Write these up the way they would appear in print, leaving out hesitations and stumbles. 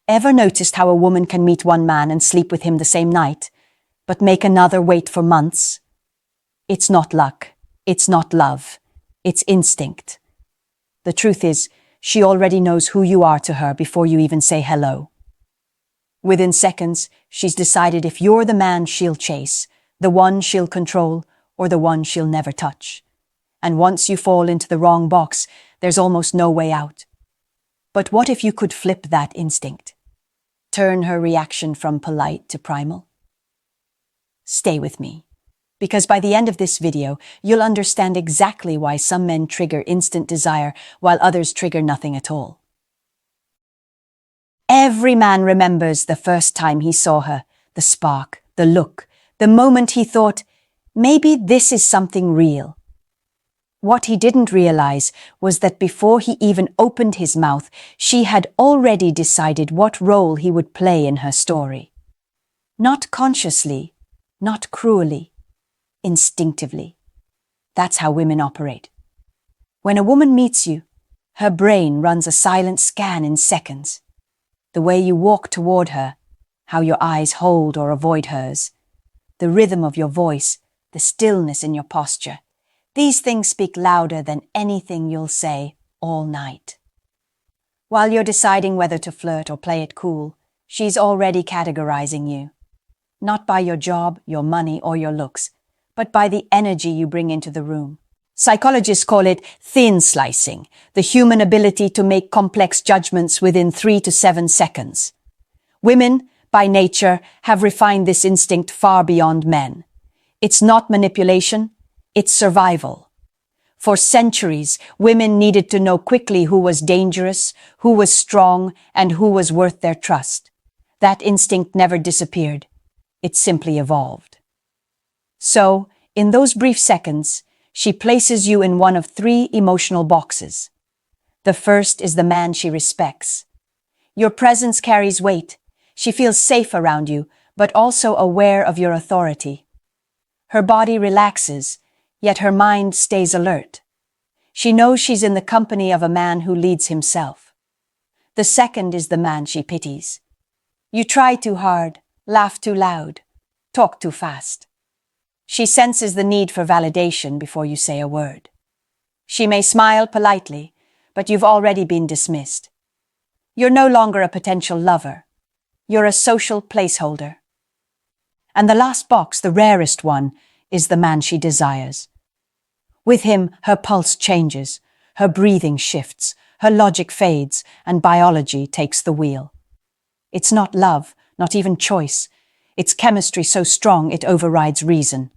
Ever noticed how a woman can meet one man and sleep with him the same night, but make another wait for months? It's not luck. It's not love. It's instinct. The truth is, she already knows who you are to her before you even say hello. Within seconds, she's decided if you're the man she'll chase, the one she'll control, or the one she'll never touch. And once you fall into the wrong box, there's almost no way out. But what if you could flip that instinct? Turn her reaction from polite to primal? Stay with me, because by the end of this video, you'll understand exactly why some men trigger instant desire while others trigger nothing at all. Every man remembers the first time he saw her, the spark, the look, the moment he thought, maybe this is something real. What he didn't realize was that before he even opened his mouth, she had already decided what role he would play in her story. Not consciously, not cruelly, instinctively. That's how women operate. When a woman meets you, her brain runs a silent scan in seconds. The way you walk toward her, how your eyes hold or avoid hers, the rhythm of your voice, the stillness in your posture. These things speak louder than anything you'll say all night. While you're deciding whether to flirt or play it cool, she's already categorizing you. Not by your job, your money, or your looks, but by the energy you bring into the room. Psychologists call it thin slicing, the human ability to make complex judgments within 3 to 7 seconds. Women, by nature, have refined this instinct far beyond men. It's not manipulation, it's survival. For centuries, women needed to know quickly who was dangerous, who was strong, and who was worth their trust. That instinct never disappeared. It simply evolved. So, in those brief seconds, she places you in one of 3 emotional boxes. The first is the man she respects. Your presence carries weight. She feels safe around you, but also aware of your authority. Her body relaxes, yet her mind stays alert. She knows she's in the company of a man who leads himself. The second is the man she pities. You try too hard, laugh too loud, talk too fast. She senses the need for validation before you say a word. She may smile politely, but you've already been dismissed. You're no longer a potential lover. You're a social placeholder. And the last box, the rarest one, is the man she desires. With him, her pulse changes, her breathing shifts, her logic fades, and biology takes the wheel. It's not love, not even choice. It's chemistry so strong it overrides reason.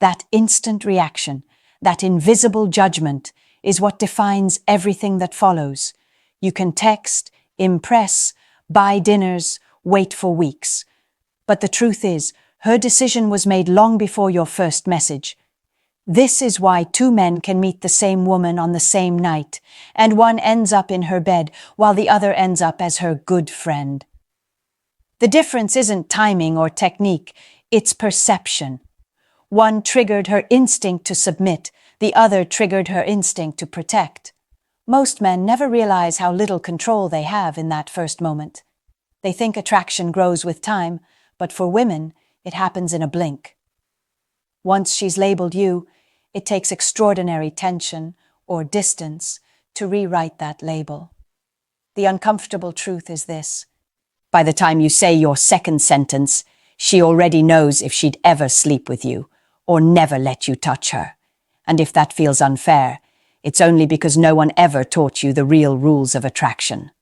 That instant reaction, that invisible judgment, is what defines everything that follows. You can text, impress, buy dinners, wait for weeks. But the truth is, her decision was made long before your first message. This is why 2 men can meet the same woman on the same night, and one ends up in her bed while the other ends up as her good friend. The difference isn't timing or technique, it's perception. One triggered her instinct to submit, the other triggered her instinct to protect. Most men never realize how little control they have in that first moment. They think attraction grows with time, but for women, it happens in a blink. Once she's labeled you, it takes extraordinary tension or distance to rewrite that label. The uncomfortable truth is this. By the time you say your second sentence, she already knows if she'd ever sleep with you or never let you touch her. And if that feels unfair, it's only because no one ever taught you the real rules of attraction.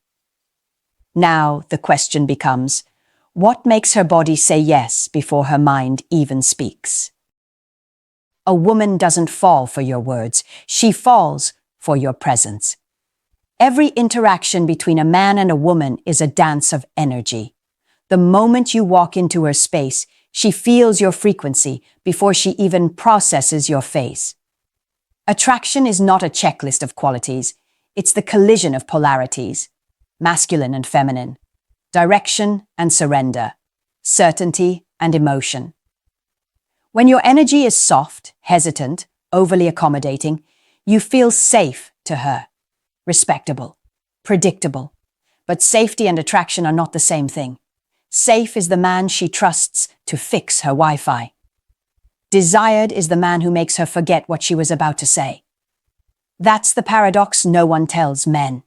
Now the question becomes, what makes her body say yes before her mind even speaks? A woman doesn't fall for your words, she falls for your presence. Every interaction between a man and a woman is a dance of energy. The moment you walk into her space, she feels your frequency before she even processes your face. Attraction is not a checklist of qualities, it's the collision of polarities, masculine and feminine, direction and surrender, certainty and emotion. When your energy is soft, hesitant, overly accommodating, you feel safe to her, respectable, predictable. But safety and attraction are not the same thing. Safe is the man she trusts to fix her Wi-Fi. Desired is the man who makes her forget what she was about to say. That's the paradox no one tells men.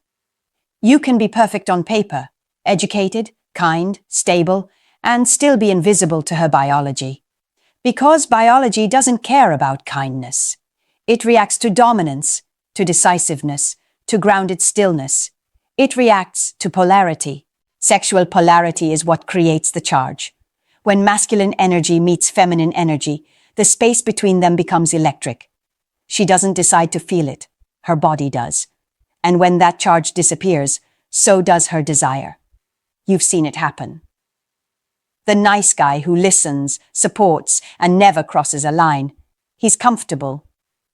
You can be perfect on paper, educated, kind, stable, and still be invisible to her biology. Because biology doesn't care about kindness. It reacts to dominance, to decisiveness, to grounded stillness. It reacts to polarity. Sexual polarity is what creates the charge. When masculine energy meets feminine energy, the space between them becomes electric. She doesn't decide to feel it. Her body does. And when that charge disappears, so does her desire. You've seen it happen. The nice guy who listens, supports, and never crosses a line. He's comfortable,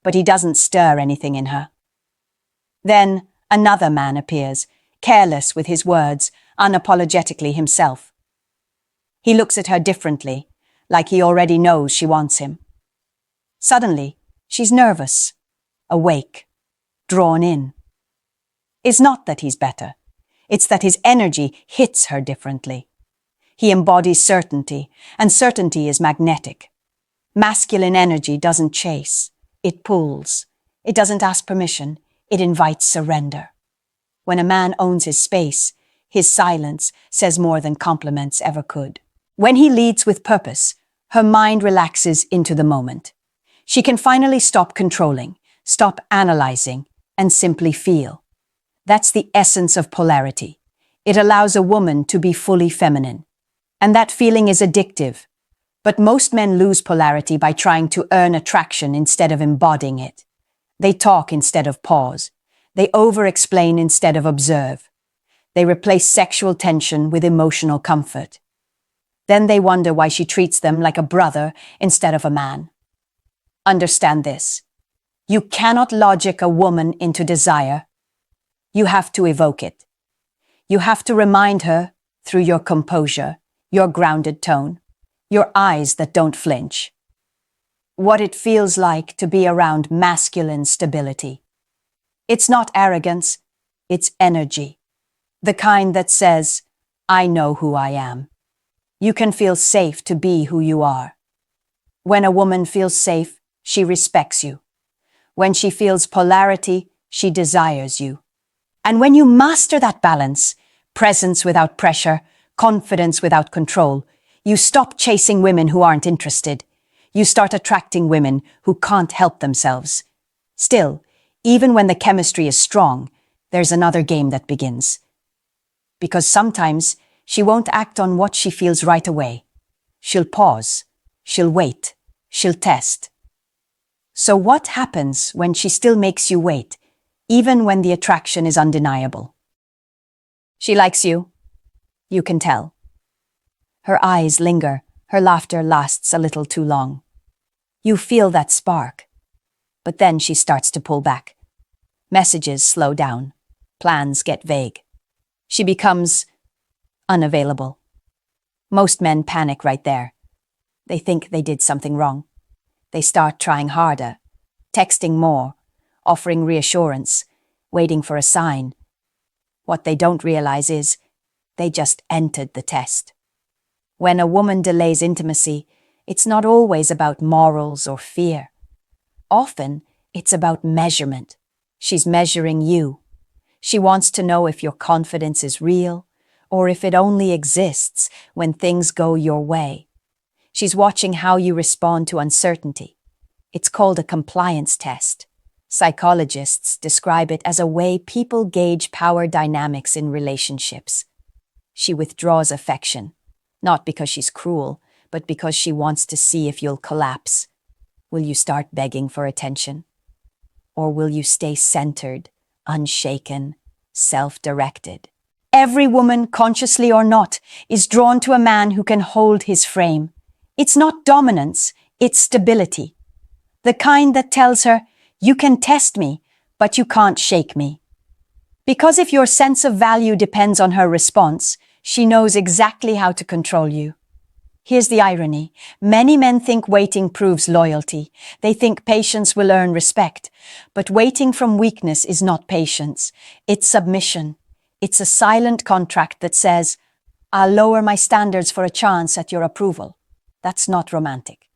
but he doesn't stir anything in her. Then another man appears, careless with his words, unapologetically himself. He looks at her differently, like he already knows she wants him. Suddenly, she's nervous, awake, drawn in. It's not that he's better. It's that his energy hits her differently. He embodies certainty, and certainty is magnetic. Masculine energy doesn't chase. It pulls. It doesn't ask permission. It invites surrender. When a man owns his space, his silence says more than compliments ever could. When he leads with purpose, her mind relaxes into the moment. She can finally stop controlling, stop analyzing, and simply feel. That's the essence of polarity. It allows a woman to be fully feminine. And that feeling is addictive. But most men lose polarity by trying to earn attraction instead of embodying it. They talk instead of pause. They over-explain instead of observe. They replace sexual tension with emotional comfort. Then they wonder why she treats them like a brother instead of a man. Understand this. You cannot logic a woman into desire. You have to evoke it. You have to remind her through your composure, your grounded tone, your eyes that don't flinch, what it feels like to be around masculine stability. It's not arrogance, it's energy. The kind that says, I know who I am. You can feel safe to be who you are. When a woman feels safe, she respects you. When she feels polarity, she desires you. And when you master that balance, presence without pressure, confidence without control, you stop chasing women who aren't interested. You start attracting women who can't help themselves. Still, even when the chemistry is strong, there's another game that begins. Because sometimes she won't act on what she feels right away. She'll pause. She'll wait. She'll test. So what happens when she still makes you wait, even when the attraction is undeniable? She likes you. You can tell. Her eyes linger. Her laughter lasts a little too long. You feel that spark. But then she starts to pull back. Messages slow down. Plans get vague. She becomes unavailable. Most men panic right there. They think they did something wrong. They start trying harder, texting more, offering reassurance, waiting for a sign. What they don't realize is they just entered the test. When a woman delays intimacy, it's not always about morals or fear. Often, it's about measurement. She's measuring you. She wants to know if your confidence is real, or if it only exists when things go your way. She's watching how you respond to uncertainty. It's called a compliance test. Psychologists describe it as a way people gauge power dynamics in relationships. She withdraws affection, not because she's cruel, but because she wants to see if you'll collapse. Will you start begging for attention? Or will you stay centered, unshaken, self-directed? Every woman, consciously or not, is drawn to a man who can hold his frame. It's not dominance, it's stability. The kind that tells her, you can test me, but you can't shake me. Because if your sense of value depends on her response, she knows exactly how to control you. Here's the irony. Many men think waiting proves loyalty. They think patience will earn respect. But waiting from weakness is not patience. It's submission. It's a silent contract that says, I'll lower my standards for a chance at your approval. That's not romantic.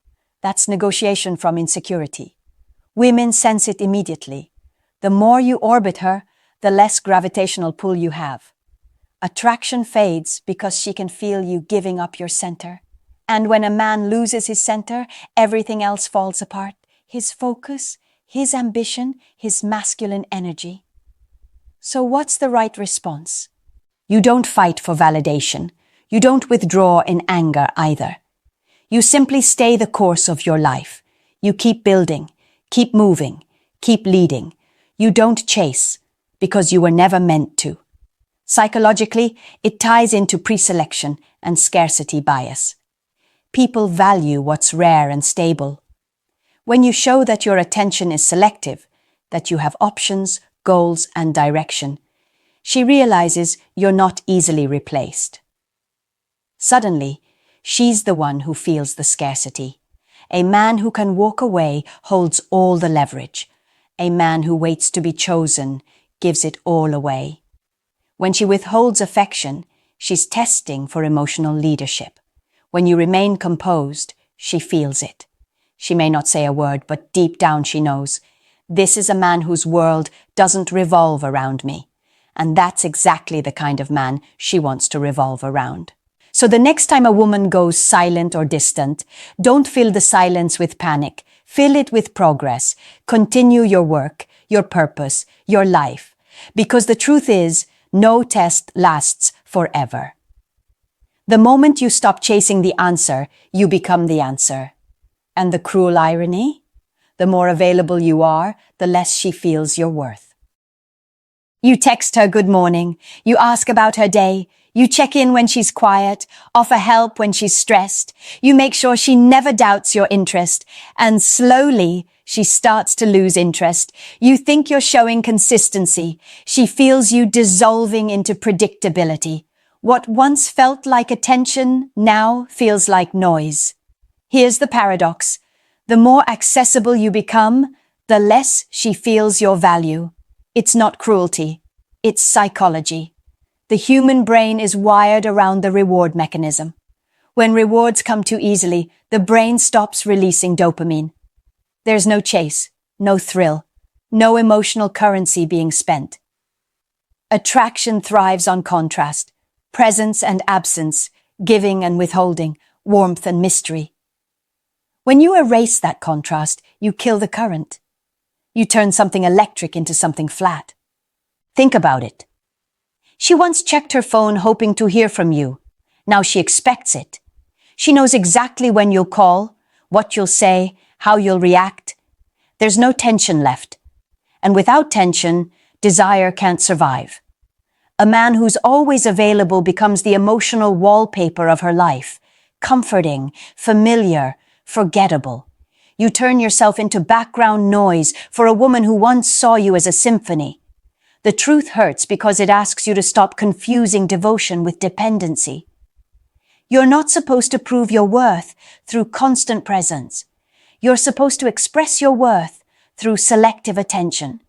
That's negotiation from insecurity. Women sense it immediately. The more you orbit her, the less gravitational pull you have. Attraction fades because she can feel you giving up your center. And when a man loses his center, everything else falls apart. His focus, his ambition, his masculine energy. So what's the right response? You don't fight for validation. You don't withdraw in anger either. You simply stay the course of your life. You keep building, keep moving, keep leading. You don't chase because you were never meant to. Psychologically, it ties into preselection and scarcity bias. People value what's rare and stable. When you show that your attention is selective, that you have options, goals, and direction, she realizes you're not easily replaced. Suddenly, she's the one who feels the scarcity. A man who can walk away holds all the leverage. A man who waits to be chosen gives it all away. When she withholds affection, she's testing for emotional leadership. When you remain composed, she feels it. She may not say a word, but deep down she knows, this is a man whose world doesn't revolve around me. And that's exactly the kind of man she wants to revolve around. So the next time a woman goes silent or distant, don't fill the silence with panic. Fill it with progress. Continue your work, your purpose, your life. Because the truth is, no test lasts forever. The moment you stop chasing the answer, you become the answer. And the cruel irony? The more available you are, the less she feels your worth. You text her good morning, you ask about her day, you check in when she's quiet, offer help when she's stressed, you make sure she never doubts your interest, and slowly she starts to lose interest. You think you're showing consistency. She feels you dissolving into predictability. What once felt like attention now feels like noise. Here's the paradox. The more accessible you become, the less she feels your value. It's not cruelty. It's psychology. The human brain is wired around the reward mechanism. When rewards come too easily, the brain stops releasing dopamine. There's no chase, no thrill, no emotional currency being spent. Attraction thrives on contrast, presence and absence, giving and withholding, warmth and mystery. When you erase that contrast, you kill the current. You turn something electric into something flat. Think about it. She once checked her phone hoping to hear from you. Now she expects it. She knows exactly when you'll call, what you'll say, how you'll react. There's no tension left. And without tension, desire can't survive. A man who's always available becomes the emotional wallpaper of her life. Comforting, familiar, forgettable. You turn yourself into background noise for a woman who once saw you as a symphony. The truth hurts because it asks you to stop confusing devotion with dependency. You're not supposed to prove your worth through constant presence. You're supposed to express your worth through selective attention.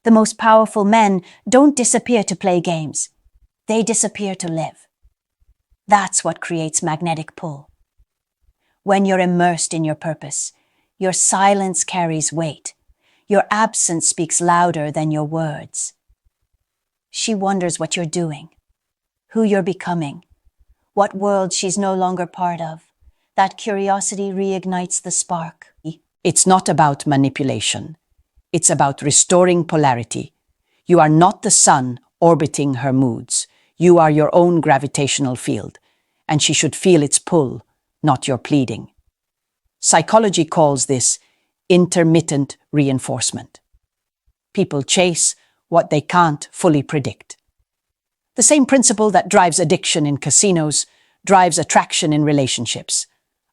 The most powerful men don't disappear to play games. They disappear to live. That's what creates magnetic pull. When you're immersed in your purpose, your silence carries weight. Your absence speaks louder than your words. She wonders what you're doing, who you're becoming, what world she's no longer part of. That curiosity reignites the spark. It's not about manipulation. It's about restoring polarity. You are not the sun orbiting her moods. You are your own gravitational field, and she should feel its pull, not your pleading. Psychology calls this intermittent reinforcement. People chase what they can't fully predict. The same principle that drives addiction in casinos drives attraction in relationships.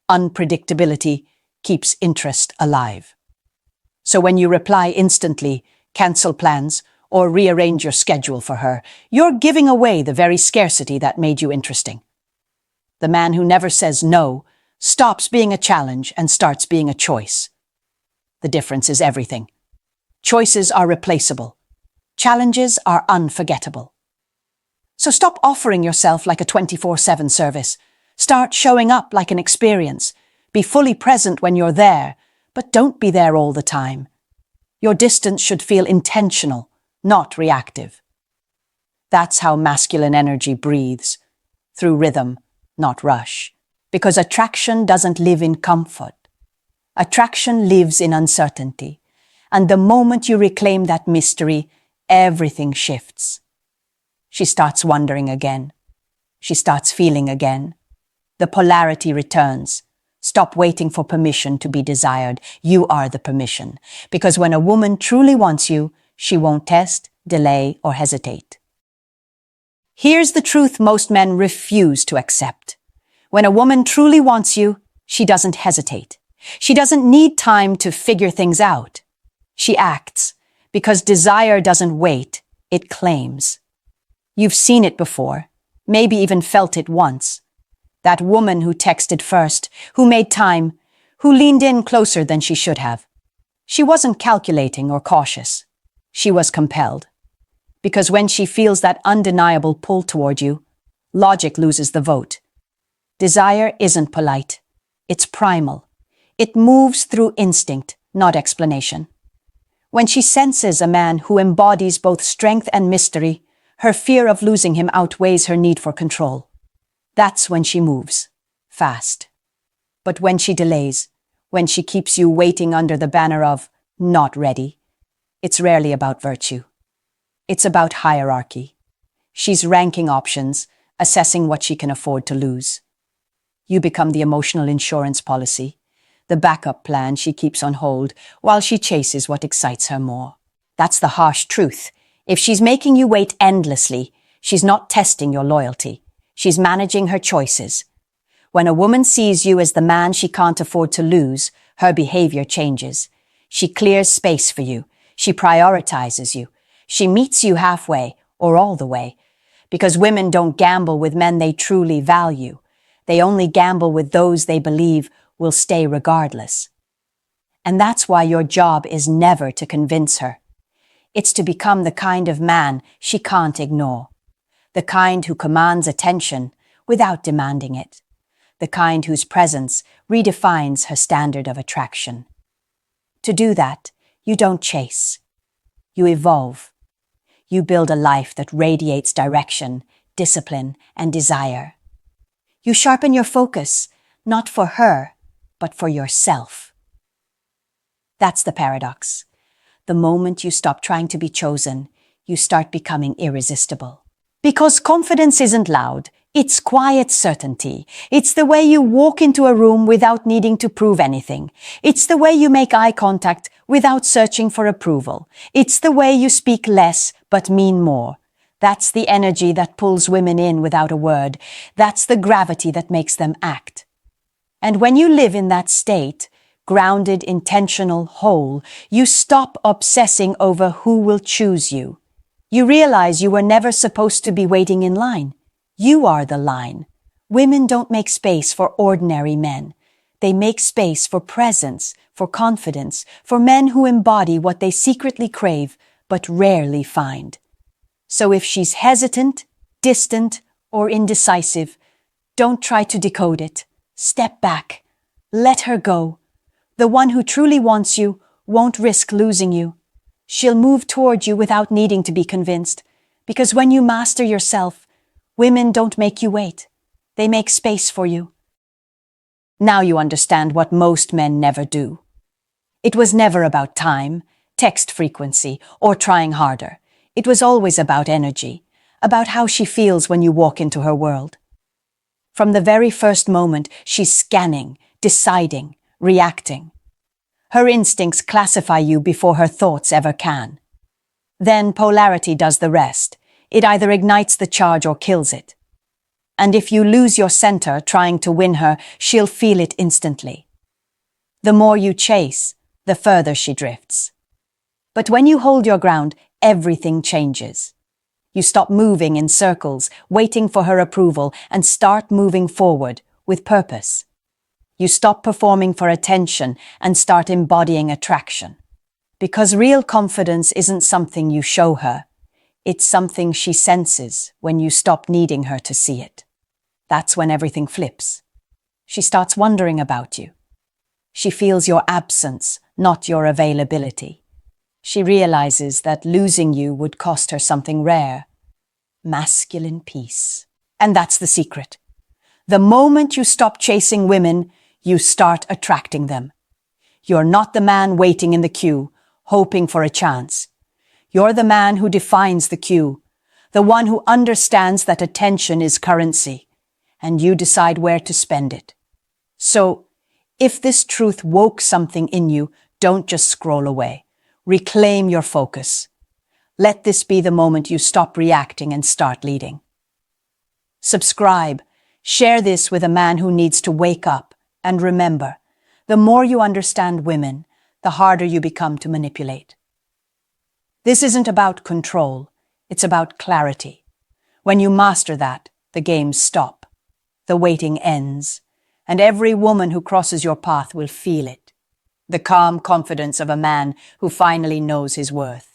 Unpredictability keeps interest alive. So when you reply instantly, cancel plans, or rearrange your schedule for her, you're giving away the very scarcity that made you interesting. The man who never says no stops being a challenge and starts being a choice. The difference is everything. Choices are replaceable. Challenges are unforgettable. So stop offering yourself like a 24/7 service. Start showing up like an experience. Be fully present when you're there, but don't be there all the time. Your distance should feel intentional, not reactive. That's how masculine energy breathes, through rhythm, not rush. Because attraction doesn't live in comfort. Attraction lives in uncertainty. And the moment you reclaim that mystery, everything shifts. She starts wondering again. She starts feeling again. The polarity returns. Stop waiting for permission to be desired. You are the permission. Because when a woman truly wants you, she won't test, delay, or hesitate. Here's the truth most men refuse to accept. When a woman truly wants you, she doesn't hesitate. She doesn't need time to figure things out. She acts, because desire doesn't wait, it claims. You've seen it before, maybe even felt it once. That woman who texted first, who made time, who leaned in closer than she should have. She wasn't calculating or cautious. She was compelled. Because when she feels that undeniable pull toward you, logic loses the vote. Desire isn't polite. It's primal. It moves through instinct, not explanation. When she senses a man who embodies both strength and mystery, her fear of losing him outweighs her need for control. That's when she moves, fast. But when she delays, when she keeps you waiting under the banner of not ready, it's rarely about virtue. It's about hierarchy. She's ranking options, assessing what she can afford to lose. You become the emotional insurance policy, the backup plan she keeps on hold while she chases what excites her more. That's the harsh truth. If she's making you wait endlessly, she's not testing your loyalty. She's managing her choices. When a woman sees you as the man she can't afford to lose, her behavior changes. She clears space for you. She prioritizes you. She meets you halfway or all the way. Because women don't gamble with men they truly value. They only gamble with those they believe will stay regardless. And that's why your job is never to convince her. It's to become the kind of man she can't ignore. The kind who commands attention without demanding it. The kind whose presence redefines her standard of attraction. To do that, you don't chase. You evolve. You build a life that radiates direction, discipline, and desire. You sharpen your focus, not for her, but for yourself. That's the paradox. The moment you stop trying to be chosen, you start becoming irresistible. Because confidence isn't loud, it's quiet certainty. It's the way you walk into a room without needing to prove anything. It's the way you make eye contact without searching for approval. It's the way you speak less but mean more. That's the energy that pulls women in without a word. That's the gravity that makes them act. And when you live in that state, grounded, intentional, whole, you stop obsessing over who will choose you. You realize you were never supposed to be waiting in line. You are the line. Women don't make space for ordinary men. They make space for presence, for confidence, for men who embody what they secretly crave but rarely find. So if she's hesitant, distant, or indecisive, don't try to decode it. Step back. Let her go. The one who truly wants you won't risk losing you. She'll move toward you without needing to be convinced. Because when you master yourself, women don't make you wait. They make space for you. Now you understand what most men never do. It was never about time, text frequency, or trying harder. It was always about energy, about how she feels when you walk into her world. From the very first moment, she's scanning, deciding, reacting. Her instincts classify you before her thoughts ever can. Then polarity does the rest. It either ignites the charge or kills it. And if you lose your center trying to win her, she'll feel it instantly. The more you chase, the further she drifts. But when you hold your ground, everything changes. You stop moving in circles, waiting for her approval, and start moving forward with purpose. You stop performing for attention and start embodying attraction. Because real confidence isn't something you show her. It's something she senses when you stop needing her to see it. That's when everything flips. She starts wondering about you. She feels your absence, not your availability. She realizes that losing you would cost her something rare. Masculine peace. And that's the secret. The moment you stop chasing women, you start attracting them. You're not the man waiting in the queue, hoping for a chance. You're the man who defines the queue, the one who understands that attention is currency, and you decide where to spend it. So, if this truth woke something in you, don't just scroll away. Reclaim your focus. Let this be the moment you stop reacting and start leading. Subscribe. Share this with a man who needs to wake up. And remember, the more you understand women, the harder you become to manipulate. This isn't about control. It's about clarity. When you master that, the games stop. The waiting ends. And every woman who crosses your path will feel it. The calm confidence of a man who finally knows his worth.